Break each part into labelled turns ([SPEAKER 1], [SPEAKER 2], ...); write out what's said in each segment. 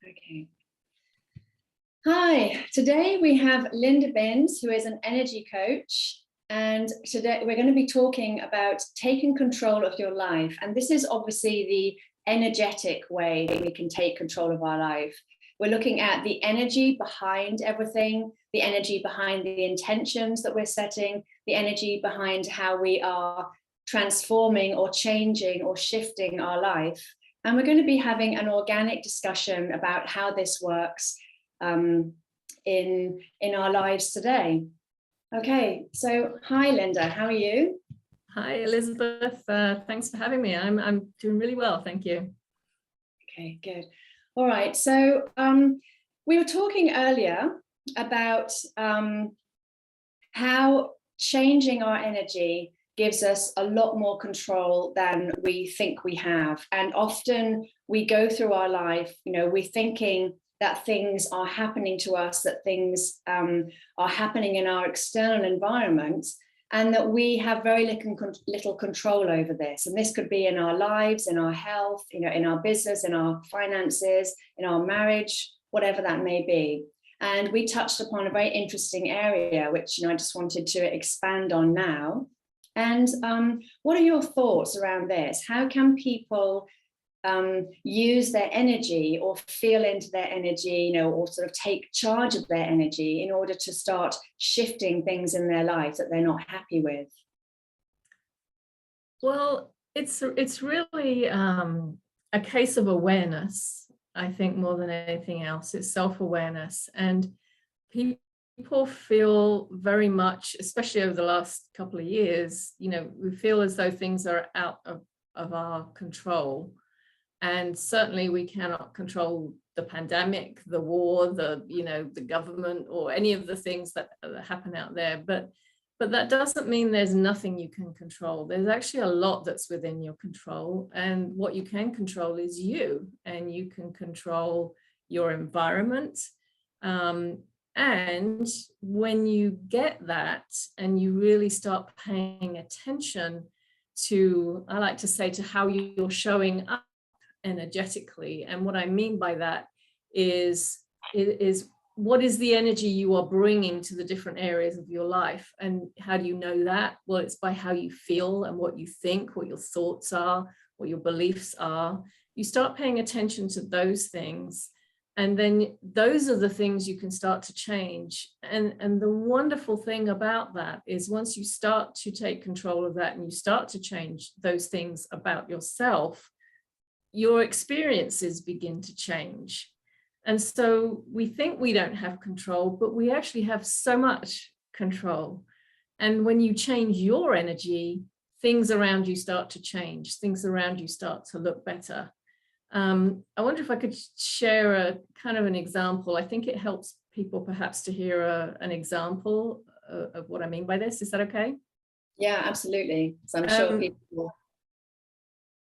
[SPEAKER 1] Okay. Hi, today we have Linda Binns, who is an energy coach. And today we're going to be talking about taking control of your life. And this is obviously the energetic way that we can take control of our life. We're looking at the energy behind everything, the energy behind the intentions that we're setting, the energy behind how we are transforming or changing or shifting our life. And we're going to be having an organic discussion about how this works in our lives today. Okay, so hi Linda, how are you?
[SPEAKER 2] Hi Elizabeth, thanks for having me. I'm doing really well, thank you.
[SPEAKER 1] Okay, good. All right, so we were talking earlier about how changing our energy gives us a lot more control than we think we have. And often we go through our life, we're thinking that things are happening to us, that things are happening in our external environment, and that we have very little control over this. And this could be in our lives, in our health, in our business, in our finances, in our marriage, whatever that may be. And we touched upon a very interesting area, which I just wanted to expand on now. And what are your thoughts around this? How can people use their energy or feel into their energy, or sort of take charge of their energy in order to start shifting things in their life that they're not happy with?
[SPEAKER 2] Well, it's really a case of awareness, I think, more than anything else. It's self-awareness. And people feel very much, especially over the last couple of years, we feel as though things are out of our control. And certainly we cannot control the pandemic, the war, the government, or any of the things that happen out there. But that doesn't mean there's nothing you can control. There's actually a lot that's within your control. And what you can control is you, and you can control your environment. And when you get that and you really start paying attention to, I like to say, to how you're showing up energetically. And what I mean by that is what is the energy you are bringing to the different areas of your life? And how do you know that? Well, it's by how you feel and what you think, what your thoughts are, what your beliefs are. You start paying attention to those things, and then those are the things you can start to change. And the wonderful thing about that is once you start to take control of that and you start to change those things about yourself, your experiences begin to change. And so we think we don't have control, but we actually have so much control. And when you change your energy, things around you start to change. Things around you start to look better. I wonder if I could share a kind of an example. I think it helps people perhaps to hear an example of what I mean by this. Is that okay?
[SPEAKER 1] Yeah, absolutely. So I'm sure people will.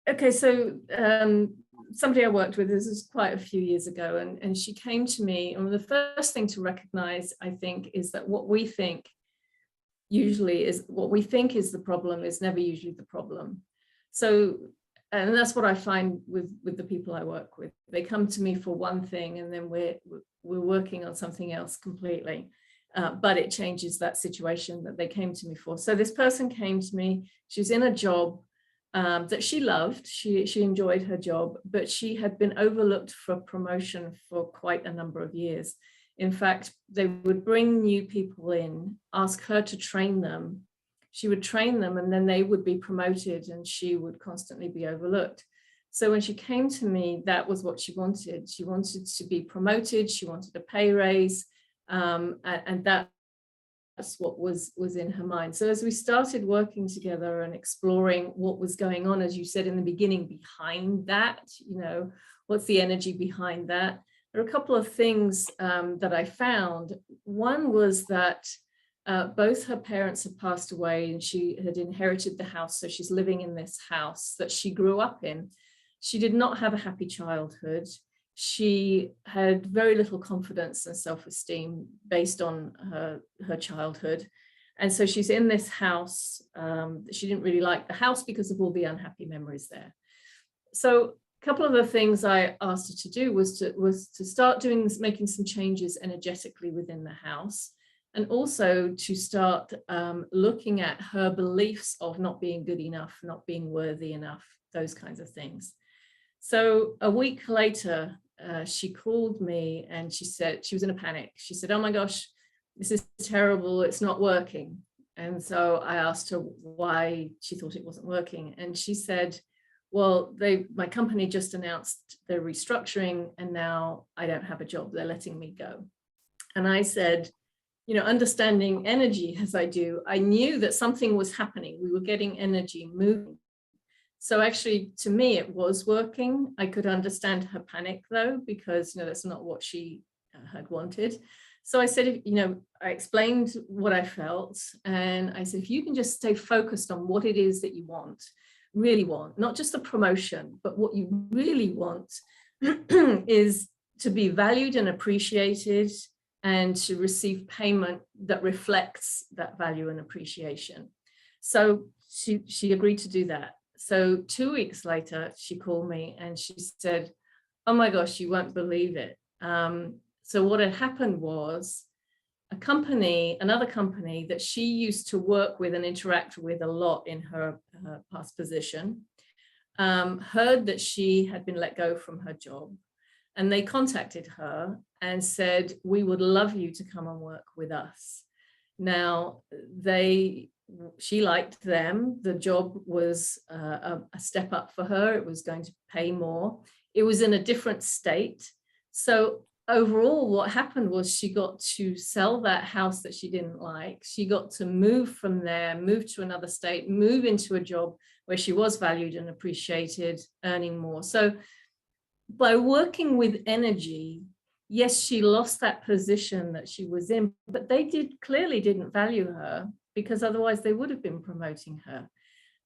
[SPEAKER 2] Okay, so somebody I worked with, this was quite a few years ago, and she came to me, and the first thing to recognize, I think, is that what we think usually is what we think is the problem is never usually the problem. So, and that's what I find with the people I work with. They come to me for one thing, and then we're working on something else completely. But it changes that situation that they came to me for. So this person came to me, she was in a job that she loved, she enjoyed her job, but she had been overlooked for promotion for quite a number of years. In fact, they would bring new people in, ask her to train them. She would train them, and then they would be promoted, and she would constantly be overlooked. So when she came to me, that was what she wanted. She wanted to be promoted, she wanted a pay raise, and that's what was in her mind. So as we started working together and exploring what was going on, as you said in the beginning, behind that, what's the energy behind that? There are a couple of things that I found. One was that both her parents had passed away, and she had inherited the house. So she's living in this house that she grew up in. She did not have a happy childhood. She had very little confidence and self-esteem based on her childhood. And so she's in this house. She didn't really like the house because of all the unhappy memories there. So couple of the things I asked her to do was to start making some changes energetically within the house, and also to start looking at her beliefs of not being good enough, not being worthy enough, those kinds of things. So a week later, she called me and she said, she was in a panic. She said, oh my gosh, this is terrible, it's not working. And so I asked her why she thought it wasn't working. And she said, well, my company just announced they're restructuring and now I don't have a job, they're letting me go. And I said, you know, understanding energy as I do, I knew that something was happening. We were getting energy moving. So actually, to me, it was working. I could understand her panic, though, because, you know, that's not what she had wanted. So I said, you know, I explained what I felt. And I said, if you can just stay focused on what it is that you want, really want, not just the promotion, but what you really want is to be valued and appreciated and to receive payment that reflects that value and appreciation. So she agreed to do that. So 2 weeks later, she called me and she said, oh my gosh, you won't believe it. So what had happened was another company that she used to work with and interact with a lot in her past position, heard that she had been let go from her job. And they contacted her and said, we would love you to come and work with us. Now, she liked them. The job was a step up for her. It was going to pay more. It was in a different state. So overall, what happened was she got to sell that house that she didn't like. She got to move from there, move to another state, move into a job where she was valued and appreciated, earning more. So by working with energy, yes, she lost that position that she was in, but they clearly didn't value her, because otherwise they would have been promoting her.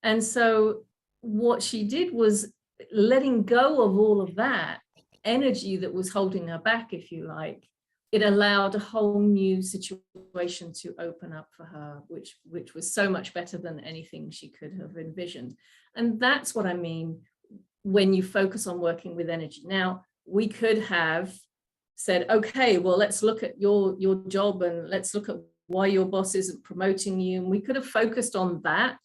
[SPEAKER 2] And so what she did was letting go of all of that energy that was holding her back, if you like. It allowed a whole new situation to open up for her, which was so much better than anything she could have envisioned. And that's what I mean when you focus on working with energy. Now, we could have said, okay, well, let's look at your job and let's look at why your boss isn't promoting you. And we could have focused on that,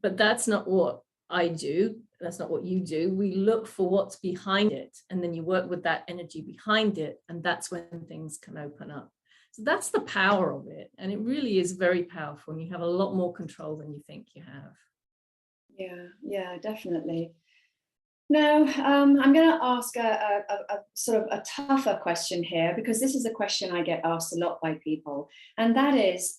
[SPEAKER 2] but that's not what I do. That's not what you do. We look for what's behind it, and then you work with that energy behind it, and that's when things can open up. So that's the power of it. And it really is very powerful, and you have a lot more control than you think you have.
[SPEAKER 1] Yeah, definitely. Now, I'm going to ask a sort of a tougher question here, because this is a question I get asked a lot by people. And that is,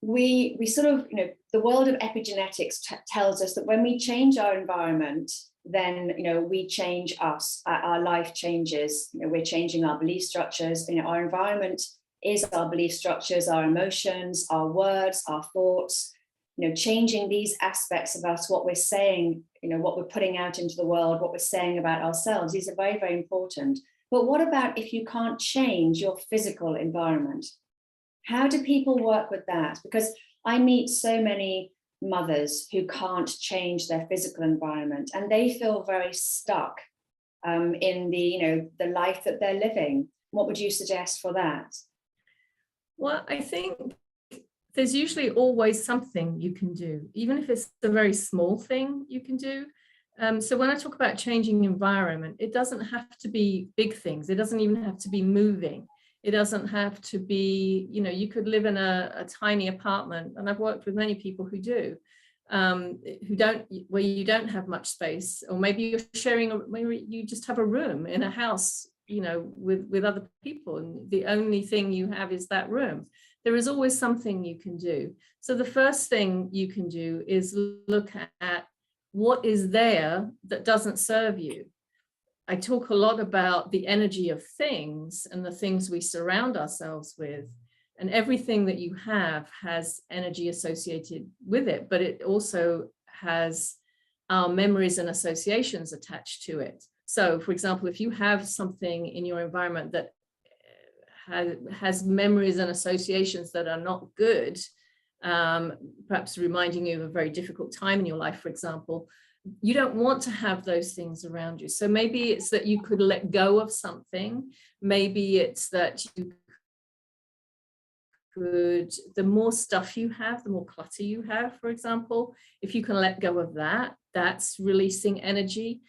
[SPEAKER 1] we sort of, the world of epigenetics tells us that when we change our environment, then, we change us, our life changes, we're changing our belief structures, our environment is our belief structures, our emotions, our words, our thoughts. Changing these aspects of us, what we're saying, what we're putting out into the world, what we're saying about ourselves, these are very, very important. But what about if you can't change your physical environment? How do people work with that? Because I meet so many mothers who can't change their physical environment, and they feel very stuck in the life that they're living. What would you suggest for that?
[SPEAKER 2] Well, I think there's usually always something you can do, even if it's a very small thing you can do. So when I talk about changing environment, it doesn't have to be big things. It doesn't even have to be moving. It doesn't have to be, you could live in a tiny apartment, and I've worked with many people who do, where you don't have much space, or maybe you're sharing, maybe you just have a room in a house, with other people, and the only thing you have is that room. There is always something you can do. So the first thing you can do is look at what is there that doesn't serve you. I talk a lot about the energy of things and the things we surround ourselves with, and everything that you have has energy associated with it, but it also has our memories and associations attached to it. So, for example, if you have something in your environment that has memories and associations that are not good, perhaps reminding you of a very difficult time in your life, for example, you don't want to have those things around you. So maybe it's that you could let go of something. Maybe it's that you could, the more stuff you have, the more clutter you have, for example, if you can let go of that, that's releasing energy.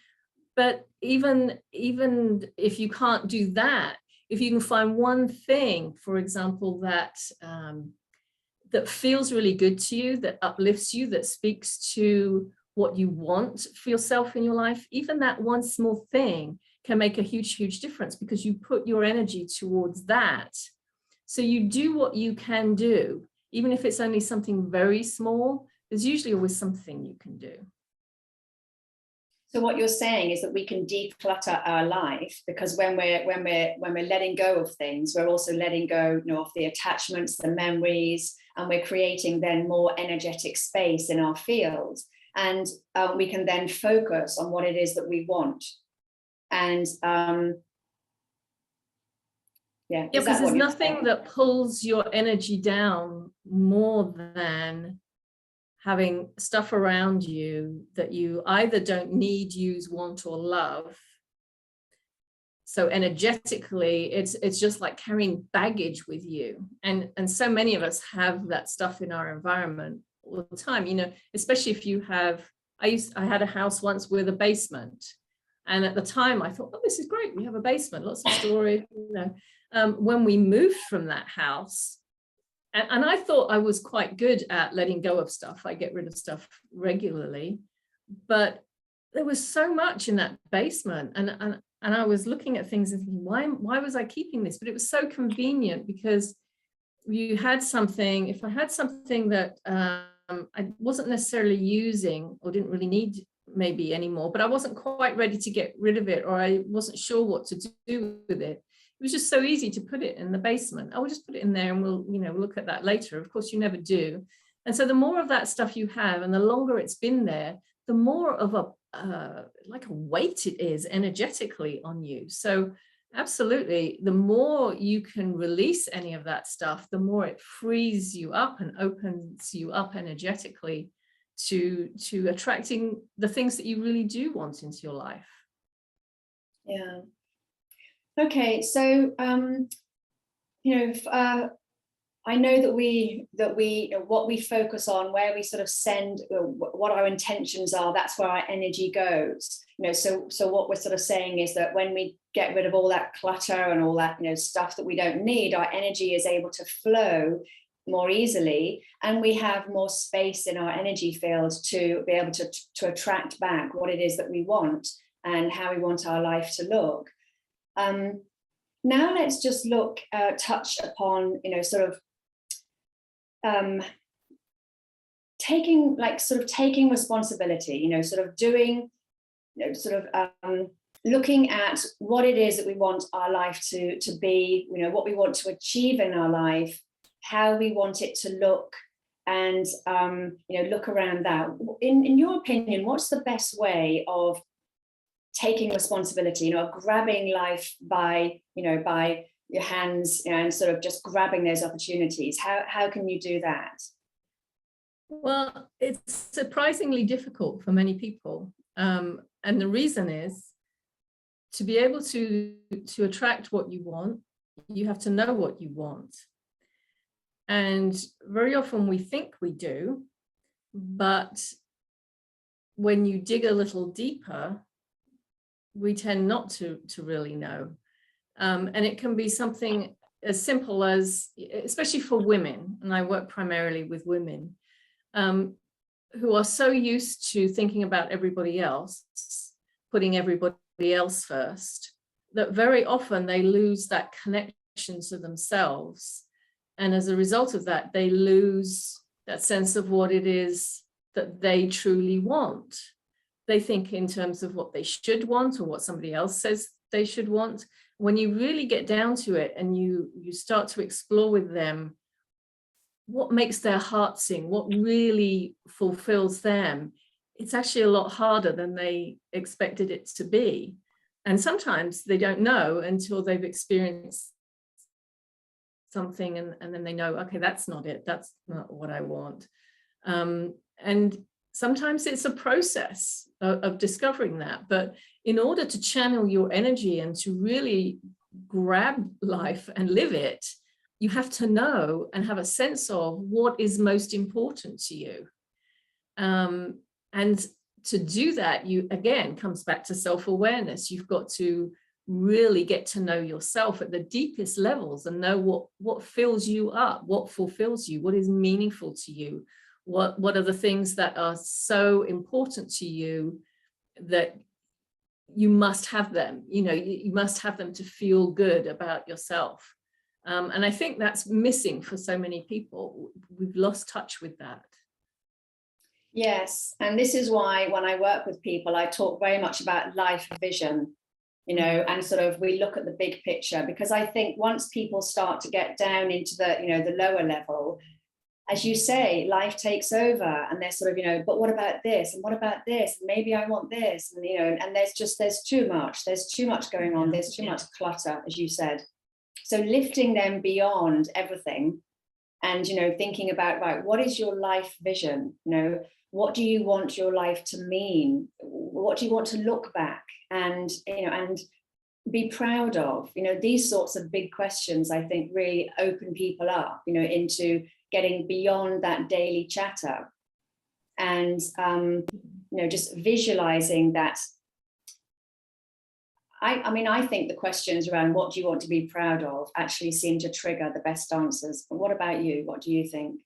[SPEAKER 2] But even if you can't do that, if you can find one thing, for example, that that feels really good to you, that uplifts you, that speaks to what you want for yourself in your life, even that one small thing can make a huge difference, because you put your energy towards that. So you do what you can do, even if it's only something very small. There's usually always something you can do.
[SPEAKER 1] So what you're saying is that we can declutter our life, because when we're letting go of things, we're also letting go, of the attachments, the memories, and we're creating then more energetic space in our field. And we can then focus on what it is that we want. And yeah,
[SPEAKER 2] because there's nothing that pulls your energy down more than having stuff around you that you either don't need, use, want, or love. So energetically, it's just like carrying baggage with you. And so many of us have that stuff in our environment all the time, especially if you have, I had a house once with a basement. And at the time I thought, oh, this is great. We have a basement, lots of storage, when we moved from that house, and I thought I was quite good at letting go of stuff. I get rid of stuff regularly, but there was so much in that basement. And I was looking at things and thinking, why was I keeping this? But it was so convenient, because you had something, if I had something that I wasn't necessarily using or didn't really need maybe anymore, but I wasn't quite ready to get rid of it, or I wasn't sure what to do with it. It was just so easy to put it in the basement. I will just put it in there and we'll look at that later. Of course, you never do. And so the more of that stuff you have, and the longer it's been there, the more of like a weight it is energetically on you. So absolutely, the more you can release any of that stuff, the more it frees you up and opens you up energetically to attracting the things that you really do want into your life.
[SPEAKER 1] Yeah. Okay, so I know that we what we focus on, where we sort of send, what our intentions are, that's where our energy goes. So what we're sort of saying is that when we get rid of all that clutter and all that stuff that we don't need, our energy is able to flow more easily, and we have more space in our energy field to be able to attract back what it is that we want and how we want our life to look. Now let's just touch upon, taking responsibility, looking at what it is that we want our life to be, what we want to achieve in our life, how we want it to look, and, look around that. In your opinion, what's the best way of taking responsibility, grabbing life by your hands, and sort of just grabbing those opportunities? How can you do that?
[SPEAKER 2] Well, it's surprisingly difficult for many people. And the reason is, to be able to attract what you want, you have to know what you want. And very often we think we do, but when you dig a little deeper, we tend not to really know. And it can be something as simple as, especially for women, and I work primarily with women, who are so used to thinking about everybody else, putting everybody else first, that very often they lose that connection to themselves. And as a result of that, they lose that sense of what it is that they truly want. They think in terms of what they should want, or what somebody else says they should want. When you really get down to it and you start to explore with them what makes their heart sing, what really fulfills them, it's actually a lot harder than they expected it to be. And sometimes they don't know until they've experienced something, and then they know, okay, that's not it, that's not what I want. And sometimes it's a process of discovering that. But in order to channel your energy and to really grab life and live it, you have to know and have a sense of what is most important to you. And to do that, you again comes back to self-awareness. You've got to really get to know yourself at the deepest levels and know what fills you up, what fulfills you, what is meaningful to you, what are the things that are so important to you that you must have them. You must have them to feel good about yourself. And I think that's missing for so many people. We've lost touch with that.
[SPEAKER 1] Yes, and this is why when I work with people, I talk very much about life vision, and sort of we look at the big picture, because I think once people start to get down into the lower level, as you say, life takes over, and they're sort of, but what about this? And what about this? And maybe I want this, and and there's too much going on, there's too much clutter, as you said. So lifting them beyond everything and, thinking about, right, what is your life vision? What do you want your life to mean? What do you want to look back and be proud of? These sorts of big questions, I think, really open people up, into getting beyond that daily chatter and, just visualizing that. I think the questions around what do you want to be proud of actually seem to trigger the best answers. But what about you? What do you think?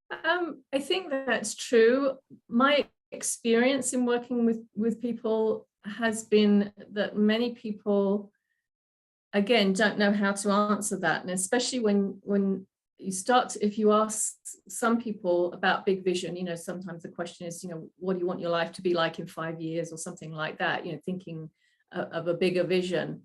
[SPEAKER 2] I think that's true. My experience in working with people has been that many people, again, don't know how to answer that. And especially when you start, if you ask some people about big vision, sometimes the question is, what do you want your life to be like in 5 years or something like that, thinking of a bigger vision.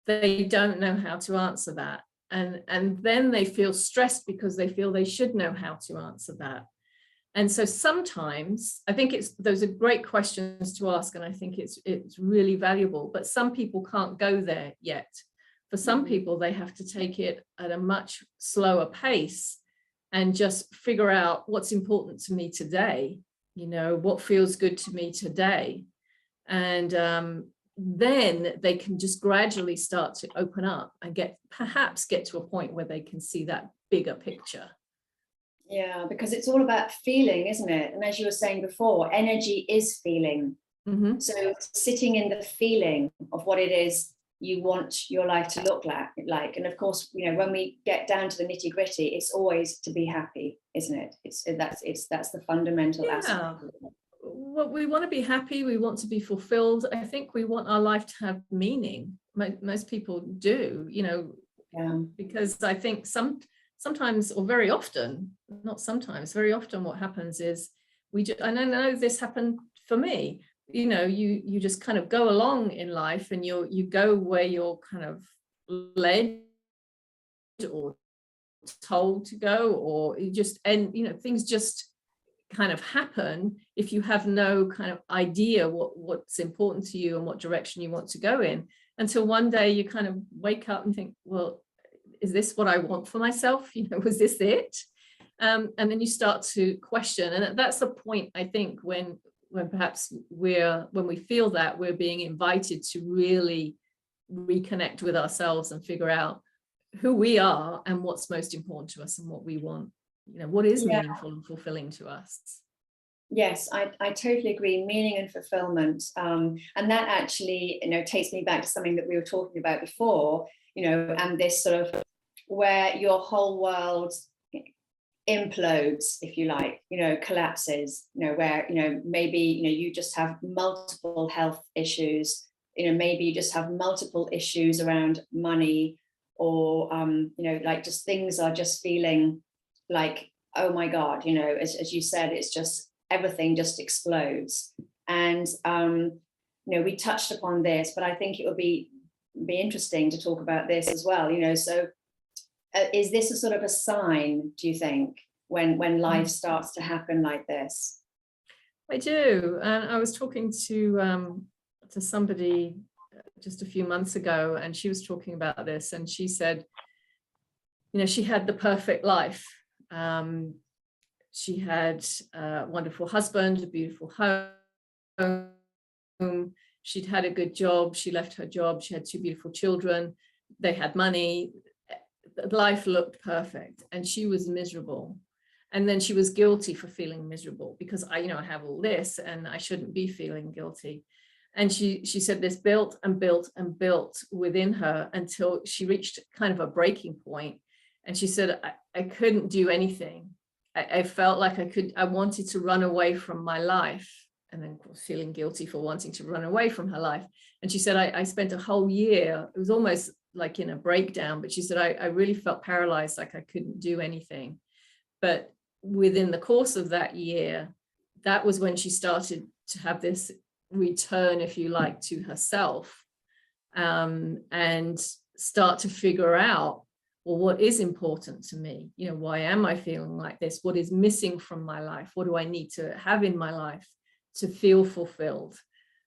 [SPEAKER 2] They don't know how to answer that. And then they feel stressed because they feel they should know how to answer that. And so sometimes I think those are great questions to ask, and I think it's really valuable, but some people can't go there yet. For some people, they have to take it at a much slower pace and just figure out what's important to me today, what feels good to me today. And then they can just gradually start to open up and perhaps get to a point where they can see that bigger picture.
[SPEAKER 1] Yeah, because it's all about feeling, isn't it? And as you were saying before, energy is feeling. Mm-hmm. So sitting in the feeling of what it is you want your life to look like. And of course, when we get down to the nitty gritty, it's always to be happy, isn't it? That's the fundamental aspect.
[SPEAKER 2] Well, we want to be happy, we want to be fulfilled. I think we want our life to have meaning. Most people do, because I think sometimes, or very often, not sometimes, very often what happens is and I know this happened for me, you just kind of go along in life and you go where you're kind of led or told to go, or things just kind of happen if you have no kind of idea what's important to you and what direction you want to go in, until one day you kind of wake up and think, well, is this what I want for myself? Was this it? And then you start to question, and that's the point, I think, when perhaps when we feel that we're being invited to really reconnect with ourselves and figure out who we are and what's most important to us and what we want. What is meaningful and fulfilling to us?
[SPEAKER 1] Yes, I totally agree. Meaning and fulfillment. And that actually, takes me back to something that we were talking about before, and this sort of where your whole world implodes, if you like, collapses, where, maybe, you just have multiple health issues, maybe you just have multiple issues around money, or, like just things are just feeling like, oh my God, as you said, it's just, everything just explodes. And, we touched upon this, but I think it would be interesting to talk about this as well, so is this a sort of a sign, do you think, when life starts to happen like this?
[SPEAKER 2] I do. And I was talking to somebody just a few months ago, and she was talking about this, and she said, she had the perfect life. She had a wonderful husband, a beautiful home. She'd had a good job. She left her job. She had 2 beautiful children. They had money. Life looked perfect, and she was miserable. And then she was guilty for feeling miserable because I have all this and I shouldn't be feeling guilty. And she said this built and built and built within her until she reached kind of a breaking point. And she said, I couldn't do anything. I felt like I wanted to run away from my life. And then, of course, feeling guilty for wanting to run away from her life. And she said, I spent a whole year, it was almost like in a breakdown, but she said, I really felt paralyzed, like I couldn't do anything. But within the course of that year, that was when she started to have this return, if you like, to herself, and start to figure out, well, what is important to me? Why am I feeling like this? What is missing from my life? What do I need to have in my life to feel fulfilled?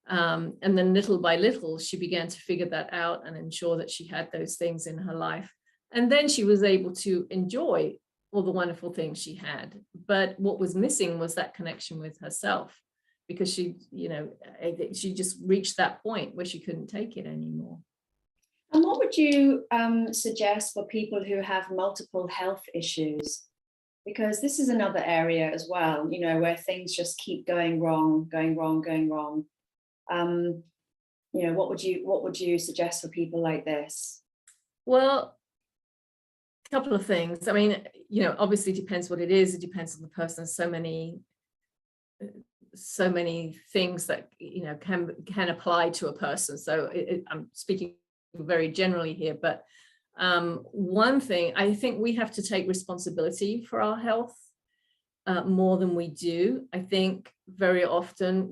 [SPEAKER 2] And then little by little, she began to figure that out and ensure that she had those things in her life. And then she was able to enjoy all the wonderful things she had. But what was missing was that connection with herself, because she just reached that point where she couldn't take it anymore.
[SPEAKER 1] And what would you suggest for people who have multiple health issues? Because this is another area as well, where things just keep going wrong. What would you suggest for people like this?
[SPEAKER 2] Well, a couple of things. I mean, obviously it depends what it is. It depends on the person. So many things that can apply to a person. So I'm speaking very generally here, but one thing, I think we have to take responsibility for our health more than we do. I think very often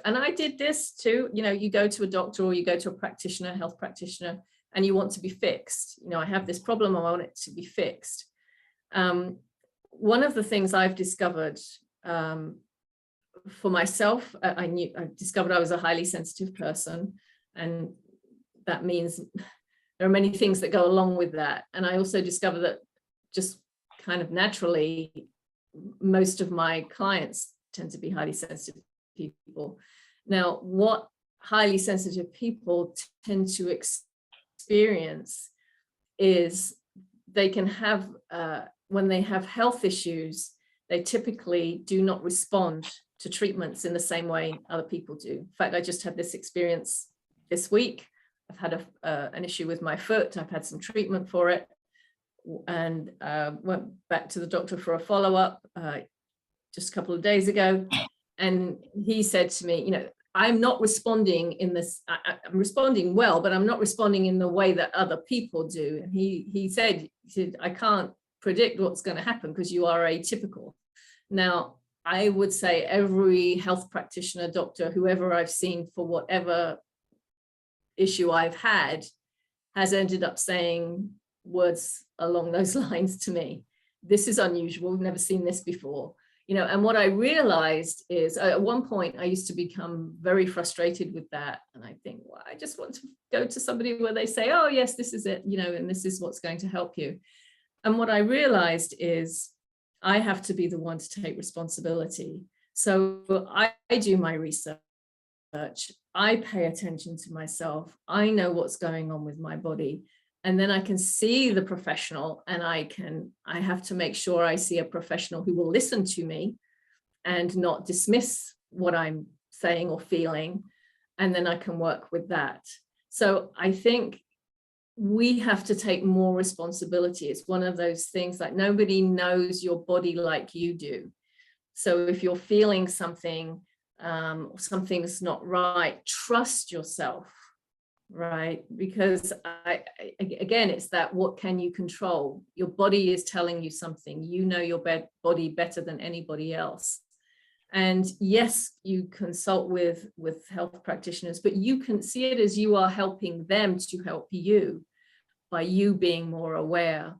[SPEAKER 2] and I did this too, you go to a doctor or you go to a health practitioner, and you want to be fixed. I have this problem, I want it to be fixed. One of the things I've discovered for myself, I discovered I was a highly sensitive person, and that means there are many things that go along with that. And I also discovered that just kind of naturally, most of my clients tend to be highly sensitive people. Now, what highly sensitive people tend to experience is they can have, when they have health issues, they typically do not respond to treatments in the same way other people do. In fact, I just had this experience this week. I've had an issue with my foot. I've had some treatment for it, and went back to the doctor for a follow-up just a couple of days ago. And he said to me, I'm not responding in this, I'm responding well, but I'm not responding in the way that other people do. And he said, I can't predict what's going to happen because you are atypical. Now, I would say every health practitioner, doctor, whoever I've seen for whatever issue I've had, has ended up saying words along those lines to me. This is unusual. We've never seen this before. And what I realized is at one point I used to become very frustrated with that. And I think, well, I just want to go to somebody where they say, oh, yes, this is it, and this is what's going to help you. And what I realized is I have to be the one to take responsibility. So I do my research. I pay attention to myself. I know what's going on with my body. And then I can see the professional, and I have to make sure I see a professional who will listen to me and not dismiss what I'm saying or feeling. And then I can work with that. So I think we have to take more responsibility. It's one of those things like nobody knows your body like you do. So if you're feeling something, something's not right, trust yourself, right? Because again, it's that, what can you control? Your body is telling you something. You know your body better than anybody else. And yes, you consult with health practitioners, but you can see it as you are helping them to help you by you being more aware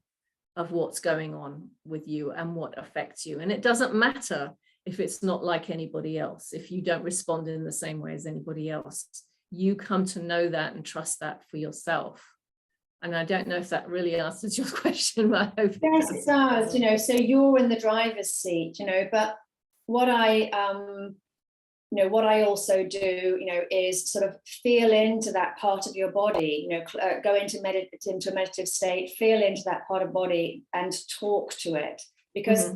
[SPEAKER 2] of what's going on with you and what affects you. And it doesn't matter if it's not like anybody else, if you don't respond in the same way as anybody else. You come to know that and trust that for yourself. And I don't know if that really answers your question, but I hope it
[SPEAKER 1] Yes,
[SPEAKER 2] does.
[SPEAKER 1] it does, you know, so you're in the driver's seat, you know, but what I, you know, what I also do, you know, is sort of feel into that part of your body, you know, go into a meditative state, feel into that part of body and talk to it, because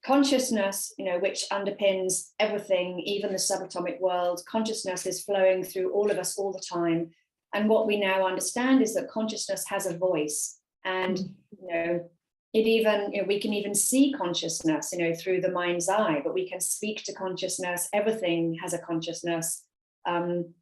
[SPEAKER 1] consciousness, you know, which underpins everything, even the subatomic world, consciousness is flowing through all of us all the time. And what we now understand is that consciousness has a voice, and you know, it even, you know, we can even see consciousness, you know, through the mind's eye, but we can speak to consciousness. Everything has a consciousness, and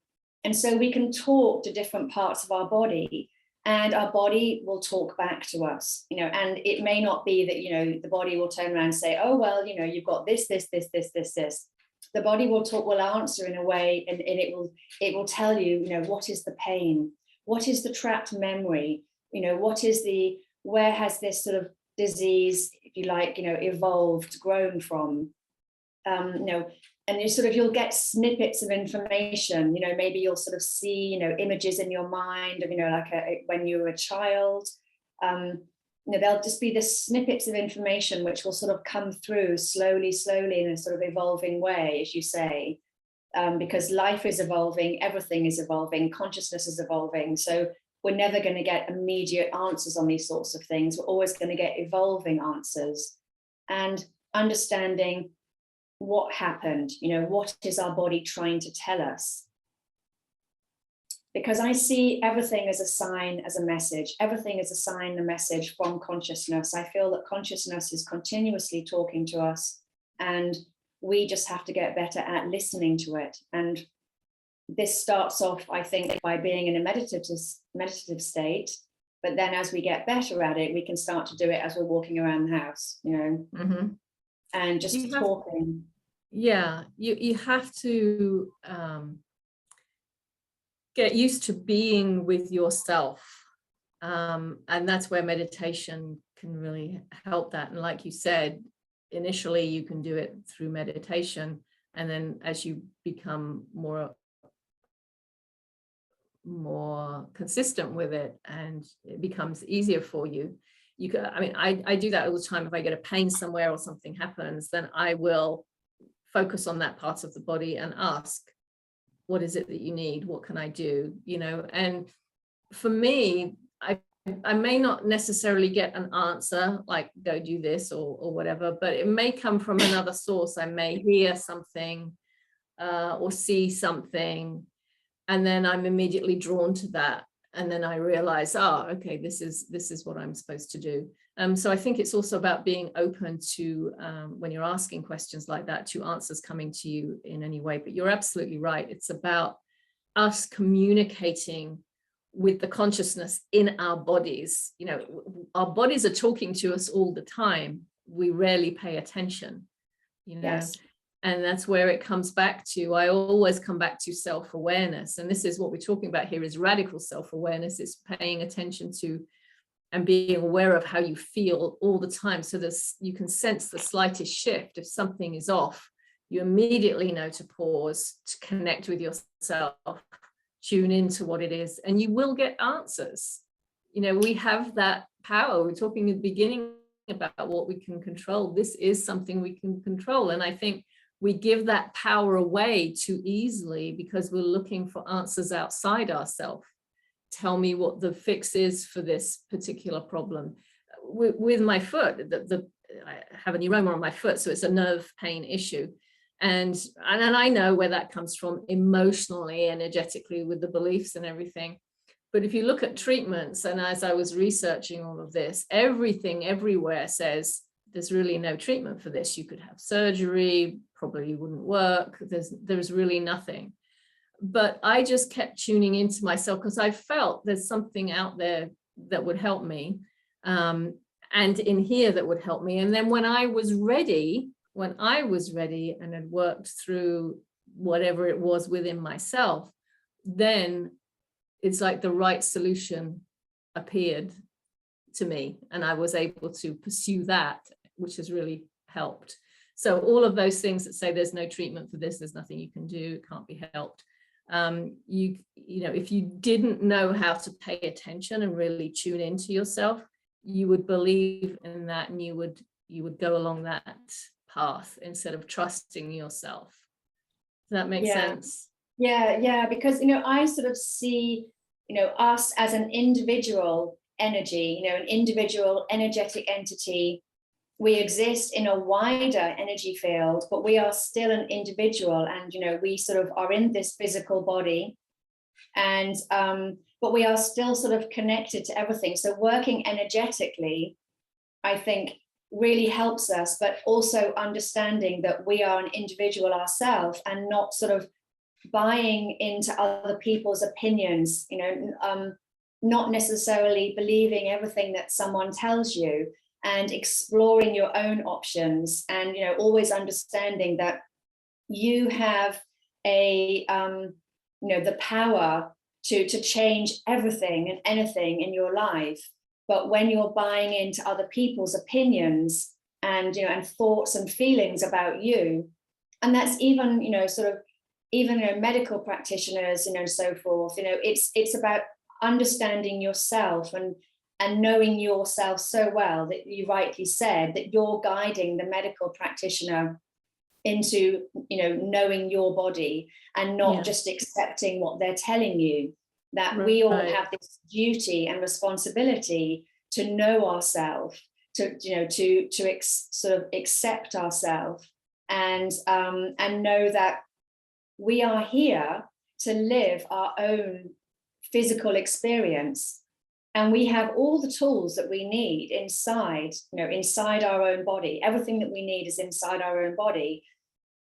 [SPEAKER 1] so we can talk to different parts of our body, and our body will talk back to us, you know. And it may not be that, you know, the body will turn around and say, oh well, you know, you've got this. The body will answer in a way, and it will tell you, you know, what is the pain, what is the trapped memory, you know, where has this sort of disease, if you like, you know, evolved, grown from, you know. And you'll get snippets of information, you know, maybe you'll sort of see, you know, images in your mind of, you know, like when you were a child, you know, there'll just be this snippets of information which will sort of come through slowly in a sort of evolving way, as you say, because life is evolving, everything is evolving, consciousness is evolving. So we're never going to get immediate answers on these sorts of things. We're always going to get evolving answers. And understanding what happened, you know, what is our body trying to tell us? Because I see everything as a sign, as a message. Everything is a sign, a message from consciousness. I feel that consciousness is continuously talking to us, and we just have to get better at listening to it. And this starts off, I think, by being in a meditative state. But then as we get better at it, we can start to do it as we're walking around the house, you know, and just talking.
[SPEAKER 2] Yeah, you have to get used to being with yourself, and that's where meditation can really help that. And like you said, initially you can do it through meditation, and then as you become more consistent with it and it becomes easier for you, you can, I mean, I do that all the time. If I get a pain somewhere or something happens, then I will focus on that part of the body and ask, what is it that you need? What can I do? You know, and for me, I may not necessarily get an answer like go do this or whatever, but it may come from another source. I may hear something or see something, and then I'm immediately drawn to that. And then I realize, oh, okay, this is what I'm supposed to do. So I think it's also about being open to, when you're asking questions like that, to answers coming to you in any way. But you're absolutely right. It's about us communicating with the consciousness in our bodies. You know, our bodies are talking to us all the time. We rarely pay attention, you know. Yes. And that's where it comes back to, I always come back to self-awareness. And this is what we're talking about here, is radical self-awareness. It's paying attention to and being aware of how you feel all the time. So this, you can sense the slightest shift. If something is off, you immediately know to pause, to connect with yourself, tune into what it is, and you will get answers. You know, we have that power. We're talking at the beginning about what we can control. This is something we can control. And I think we give that power away too easily because we're looking for answers outside ourselves. Tell me what the fix is for this particular problem. With my foot, I have a neuroma on my foot, so it's a nerve pain issue. And I know where that comes from emotionally, energetically, with the beliefs and everything. But if you look at treatments, and as I was researching all of this, everything everywhere says there's really no treatment for this. You could have surgery, probably wouldn't work. There's really nothing. But I just kept tuning into myself because I felt there's something out there that would help me, and in here that would help me. And then when I was ready and had worked through whatever it was within myself, then it's like the right solution appeared to me, and I was able to pursue that, which has really helped. So all of those things that say there's no treatment for this, there's nothing you can do, it can't be helped, You know, if you didn't know how to pay attention and really tune into yourself, you would believe in that, and you would go along that path instead of trusting yourself. Does that make sense?
[SPEAKER 1] Yeah, because, you know, I sort of see, you know, us as an individual energy, you know, an individual energetic entity. We exist in a wider energy field, but we are still an individual, and, you know, we sort of are in this physical body, and but we are still sort of connected to everything. So working energetically, I think, really helps us, but also understanding that we are an individual ourselves, and not sort of buying into other people's opinions, you know, not necessarily believing everything that someone tells you, and exploring your own options, and, you know, always understanding that you have a you know, the power to change everything and anything in your life. But when you're buying into other people's opinions, and, you know, and thoughts and feelings about you, and that's even, you know, sort of, even, you know, medical practitioners, you know, so forth, you know, it's about understanding yourself, and knowing yourself so well that you rightly said that you're guiding the medical practitioner into, you know, knowing your body, and not just accepting what they're telling you. That we all have this duty and responsibility to know ourselves, to, you know, sort of accept ourselves, and know that we are here to live our own physical experience, and we have all the tools that we need inside, you know, inside our own body. Everything that we need is inside our own body,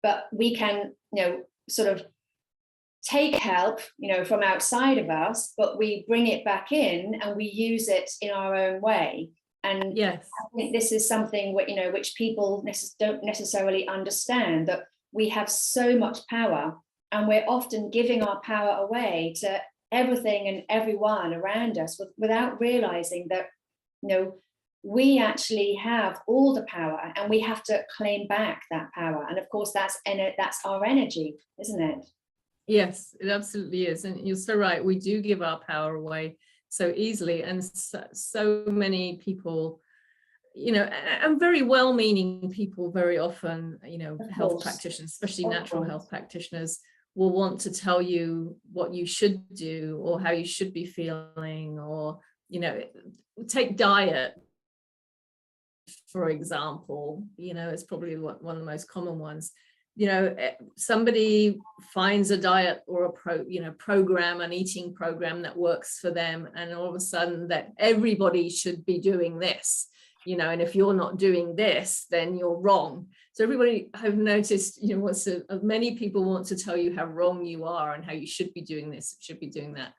[SPEAKER 1] but we can, you know, sort of take help, you know, from outside of us, but we bring it back in and we use it in our own way. And
[SPEAKER 2] yes,
[SPEAKER 1] I think this is something you know, which people don't necessarily understand, that we have so much power, and we're often giving our power away to everything and everyone around us, without realizing that, you know, we actually have all the power, and we have to claim back that power. And of course, that's our energy, isn't it?
[SPEAKER 2] Yes, it absolutely is. And you're so right. We do give our power away so easily. And so many people, you know, and very well-meaning people very often, you know, health practitioners, especially natural health practitioners, will want to tell you what you should do, or how you should be feeling, or, you know, take diet, for example. You know, it's probably one of the most common ones. You know, somebody finds a diet or a program, an eating program that works for them, and all of a sudden that everybody should be doing this, you know, and if you're not doing this, then you're wrong. So everybody, I've noticed, you know, many people want to tell you how wrong you are, and how you should be doing this, should be doing that.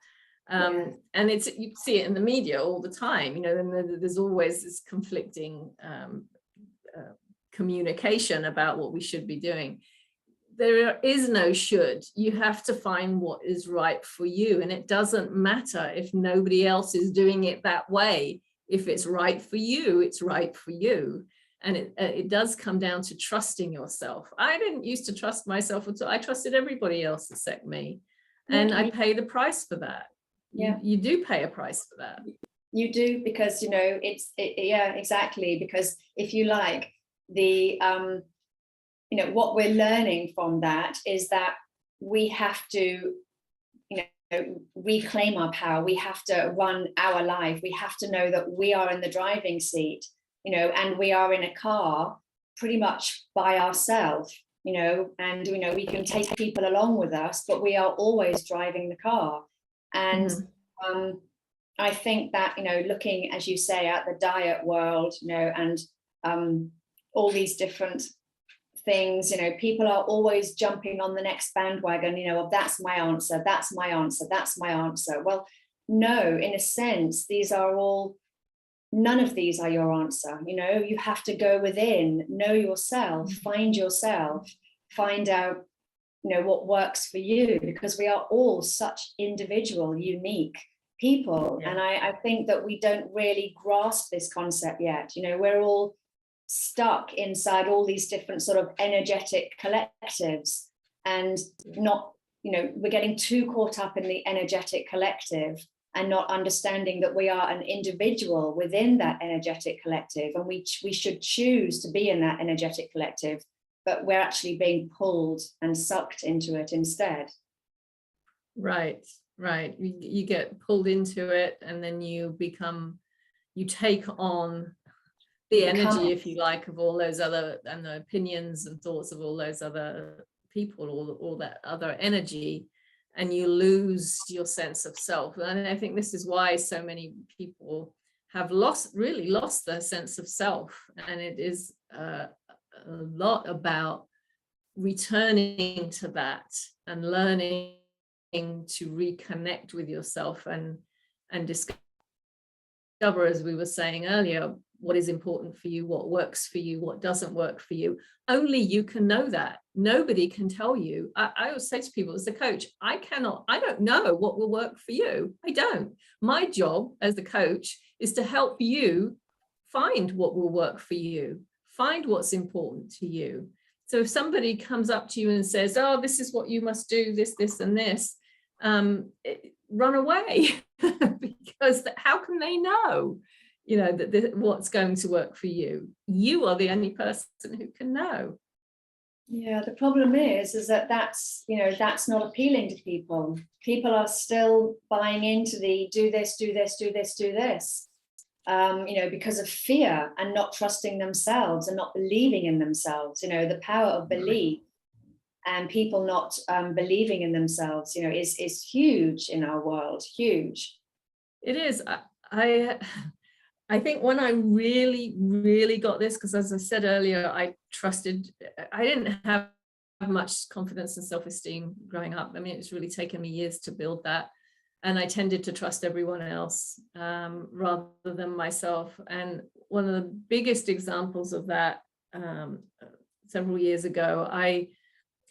[SPEAKER 2] And you see it in the media all the time, you know, and there's always this conflicting communication about what we should be doing. There is no should. You have to find what is right for you, and it doesn't matter if nobody else is doing it that way. If it's right for you, it's right for you. And it does come down to trusting yourself. I didn't used to trust myself at all. I trusted everybody else except me, and I pay the price for that. You do pay a price for that.
[SPEAKER 1] You do, because, you know, yeah, exactly, because if you like, the you know, what we're learning from that is that we have to, you know, reclaim our power. We have to run our life. We have to know that we are in the driving seat, you know, and we are in a car pretty much by ourselves, you know, and, you know, we can take people along with us, but we are always driving the car. And I think that, you know, looking, as you say, at the diet world, you know, and all these different things, you know, people are always jumping on the next bandwagon, you know, of that's my answer, that's my answer, that's my answer. Well, no, in a sense, none of these are your answer. You know, you have to go within, know yourself, find out, you know, what works for you, because we are all such individual, unique people. And I think that we don't really grasp this concept yet. You know, we're all stuck inside all these different sort of energetic collectives, and not we're getting too caught up in the energetic collective and not understanding that we are an individual within that energetic collective, and we should choose to be in that energetic collective, but we're actually being pulled and sucked into it instead.
[SPEAKER 2] Right. You get pulled into it, and then you take on the energy, if you like, of all those other, and the opinions and thoughts of all those other people, all that other energy, and you lose your sense of self. And I think this is why so many people have really lost their sense of self. And it is a lot about returning to that and learning to reconnect with yourself and discover, as we were saying earlier, what is important for you, what works for you, what doesn't work for you. Only you can know that. Nobody can tell you. I always say to people as a coach, I don't know what will work for you. I don't. My job as the coach is to help you find what will work for you, find what's important to you. So if somebody comes up to you and says, oh, this is what you must do, this, and this, run away, because how can they know, that what's going to work for you? You are the only person who can know.
[SPEAKER 1] Yeah, the problem is that that's not appealing to people. People are still buying into the do this, because of fear and not trusting themselves and not believing in themselves. The power of belief and people not believing in themselves, is huge in our world, huge. It
[SPEAKER 2] is. I think when I really, really got this, because as I said earlier, I didn't have much confidence and self-esteem growing up. I mean, it's really taken me years to build that. And I tended to trust everyone else rather than myself. And one of the biggest examples of that, several years ago, I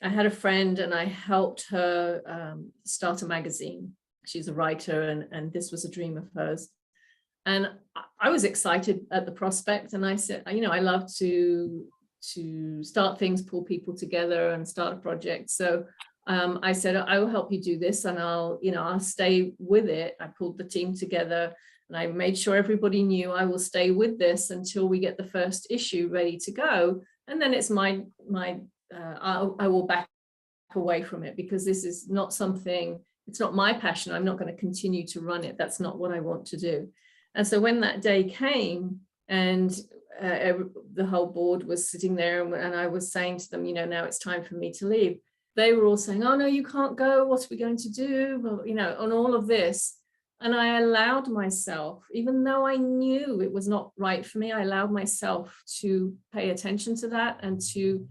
[SPEAKER 2] had a friend and I helped her start a magazine. She's a writer, and this was a dream of hers. And I was excited at the prospect, and I said, I love to start things, pull people together and start a project. So I said, I will help you do this, and I'll stay with it. I pulled the team together and I made sure everybody knew I will stay with this until we get the first issue ready to go. And then it's I will back away from it, because this is not something, it's not my passion. I'm not going to continue to run it. That's not what I want to do. And so when that day came and the whole board was sitting there, and I was saying to them, now it's time for me to leave, they were all saying, oh no, you can't go, what are we going to do, well, on all of this. And I allowed myself, even though I knew it was not right for me, I allowed myself to pay attention to that and to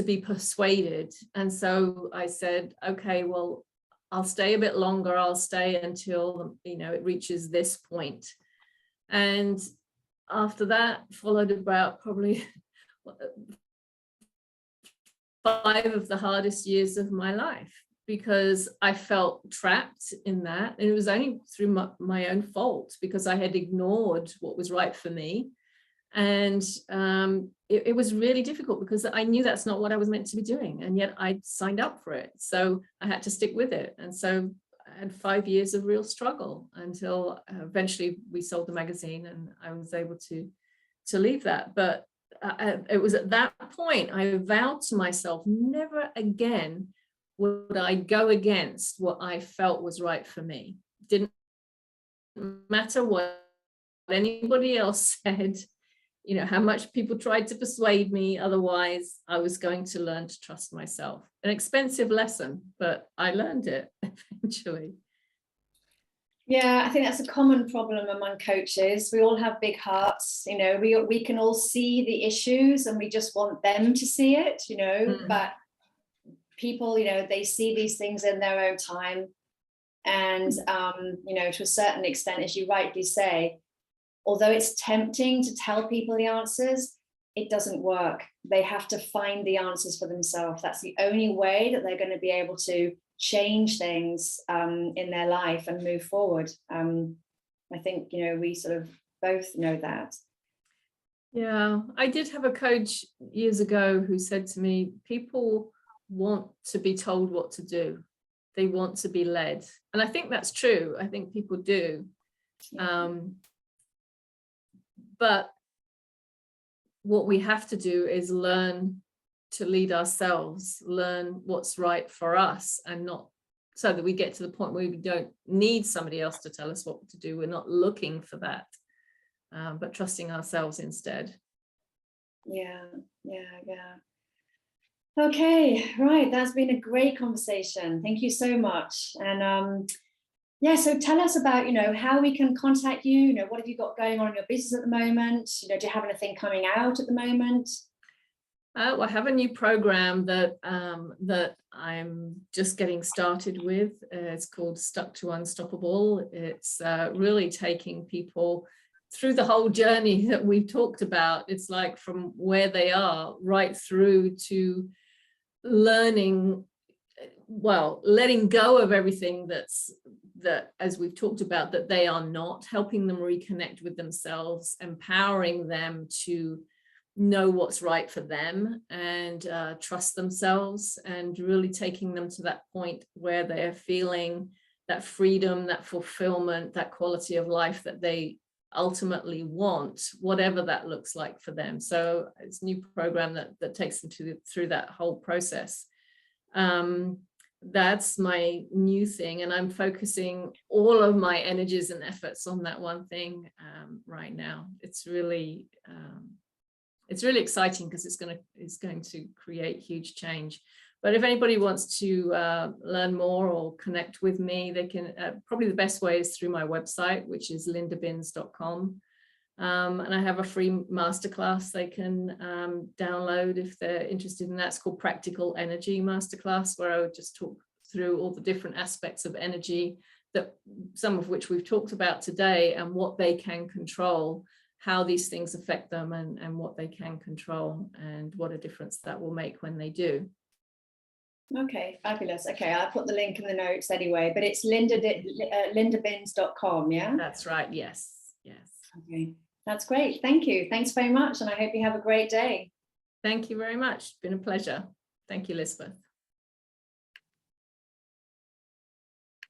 [SPEAKER 2] be persuaded. And so I said, okay, well, I'll stay a bit longer. I'll stay until, it reaches this point. And after that followed about probably 5 of the hardest years of my life, because I felt trapped in that. And it was only through my own fault, because I had ignored what was right for me. And it was really difficult, because I knew that's not what I was meant to be doing. And yet I signed up for it. So I had to stick with it. And so I had 5 years of real struggle until eventually we sold the magazine and I was able to leave that. But it was at that point I vowed to myself, never again would I go against what I felt was right for me. Didn't matter what anybody else said, how much people tried to persuade me otherwise. I was going to learn to trust myself. An expensive lesson, but I learned it eventually.
[SPEAKER 1] Yeah, I think that's a common problem among coaches. We all have big hearts, we can all see the issues and we just want them to see it, but people, they see these things in their own time. And, to a certain extent, as you rightly say, although it's tempting to tell people the answers, it doesn't work. They have to find the answers for themselves. That's the only way that they're going to be able to change things in their life and move forward. I think, we sort of both know that. Yeah,
[SPEAKER 2] I did have a coach years ago who said to me, people want to be told what to do. They want to be led. And I think that's true. I think people do. But what we have to do is learn to lead ourselves, learn what's right for us, and not so that we get to the point where we don't need somebody else to tell us what to do. We're not looking for that, but trusting ourselves instead.
[SPEAKER 1] Yeah. Okay, right. That's been a great conversation. Thank you so much. And yeah, so tell us about, how we can contact you. What have you got going on in your business at the moment? Do you have anything coming out at the moment?
[SPEAKER 2] Well, I have a new program that I'm just getting started with. It's called Stuck to Unstoppable. It's really taking people through the whole journey that we've talked about. It's like from where they are right through to learning, letting go of everything that, as we've talked about, that they are not, helping them reconnect with themselves, empowering them to know what's right for them and trust themselves, and really taking them to that point where they're feeling that freedom, that fulfillment, that quality of life that they ultimately want, whatever that looks like for them. So it's a new program that takes them through that whole process. That's my new thing, and I'm focusing all of my energies and efforts on that one thing right now. It's really exciting because it's going to create huge change. But if anybody wants to learn more or connect with me, they can, probably the best way is through my website, which is lindabins.com. And I have a free masterclass they can download if they're interested in that. It's called Practical Energy Masterclass, where I would just talk through all the different aspects of energy, that some of which we've talked about today, and what they can control, how these things affect them, and what they can control, and what a difference that will make when they do.
[SPEAKER 1] Okay, fabulous. Okay, I'll put the link in the notes anyway, but it's lindabins.com, yeah?
[SPEAKER 2] That's right, yes.
[SPEAKER 1] Okay, that's great. Thank you. Thanks very much, and I hope you have a great day.
[SPEAKER 2] Thank you very much. It's been a pleasure. Thank you, Elisabeth.